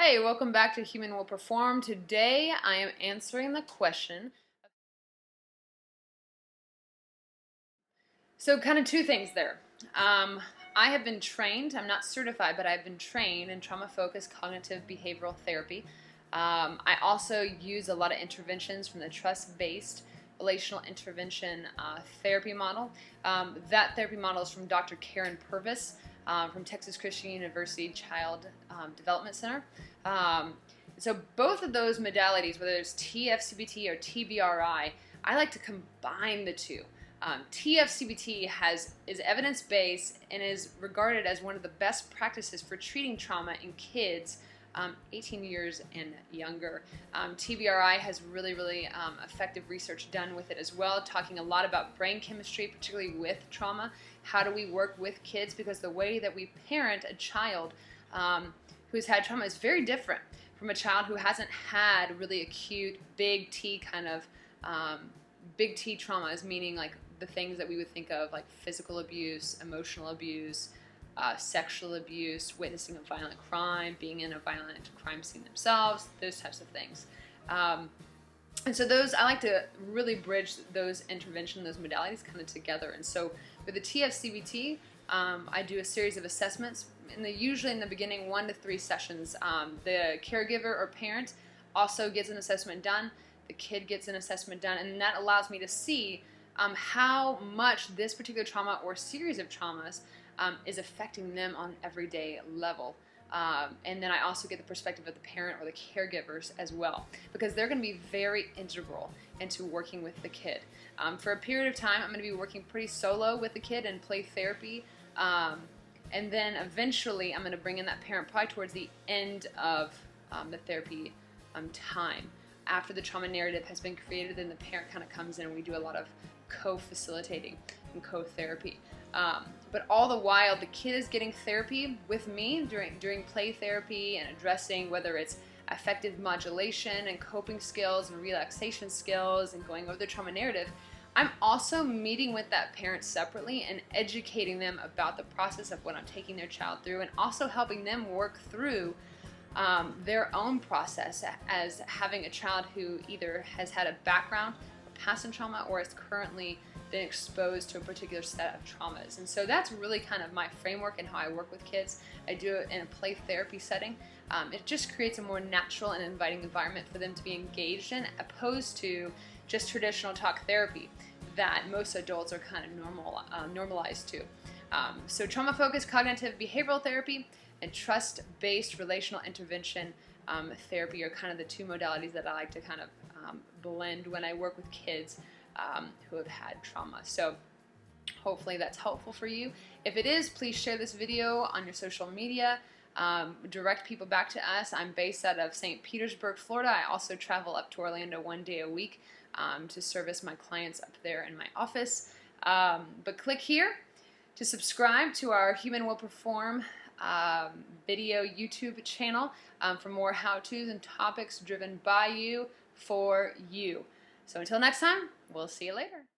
Hey, welcome back to Human Will Perform. Today I am answering the question. So kind of two things there. I have been trained, I'm not certified, but I've been trained in trauma-focused cognitive behavioral therapy. I also use a lot of interventions from the trust-based relational intervention therapy model. That therapy model is from Dr. Karen Purvis from Texas Christian University Child Development Center. So both of those modalities, whether it's TFCBT or TBRI, I like to combine the two. TFCBT is evidence-based and is regarded as one of the best practices for treating trauma in kids 18 years and younger. TBRI has really effective research done with it as well, talking a lot about brain chemistry, particularly with trauma. How do we work with kids? Because the way that we parent a child who's had trauma is very different from a child who hasn't had really acute, big T kind of big T traumas, meaning like the things that we would think of like physical abuse, emotional abuse, sexual abuse, witnessing a violent crime, being in a violent crime scene themselves, those types of things. And so those, I like to really bridge those intervention, those modalities kind of together. And so with the TFCBT, I do a series of assessments, and usually in the beginning 1 to 3 sessions. The caregiver or parent also gets an assessment done. The kid gets an assessment done, and that allows me to see how much this particular trauma or series of traumas is affecting them on an everyday level. And then I also get the perspective of the parent or the caregivers as well, because they're going to be very integral into working with the kid. For a period of time, I'm going to be working pretty solo with the kid in play therapy, and then eventually I'm going to bring in that parent probably towards the end of the therapy time. After the trauma narrative has been created, then the parent kind of comes in and we do a lot of co-facilitating and co-therapy. But all the while, the kid is getting therapy with me during play therapy and addressing whether it's affective modulation and coping skills and relaxation skills and going over the trauma narrative. I'm also meeting with that parent separately and educating them about the process of what I'm taking their child through, and also helping them work through their own process as having a child who either has had a background or past in trauma or is currently been exposed to a particular set of traumas. And so that's really kind of my framework and how I work with kids. I do it in a play therapy setting. It just creates a more natural and inviting environment for them to be engaged in, opposed to just traditional talk therapy that most adults are kind of normalized to. So trauma-focused cognitive behavioral therapy and trust-based relational intervention therapy are kind of the two modalities that I like to kind of blend when I work with kids who have had trauma. So hopefully that's helpful for you. If it is, please share this video on your social media. Direct people back to us. I'm based out of St. Petersburg, Florida. I also travel up to Orlando 1 day a week to service my clients up there in my office. But click here to subscribe to our Human Will Perform video YouTube channel for more how-tos and topics driven by you for you. So until next time, we'll see you later.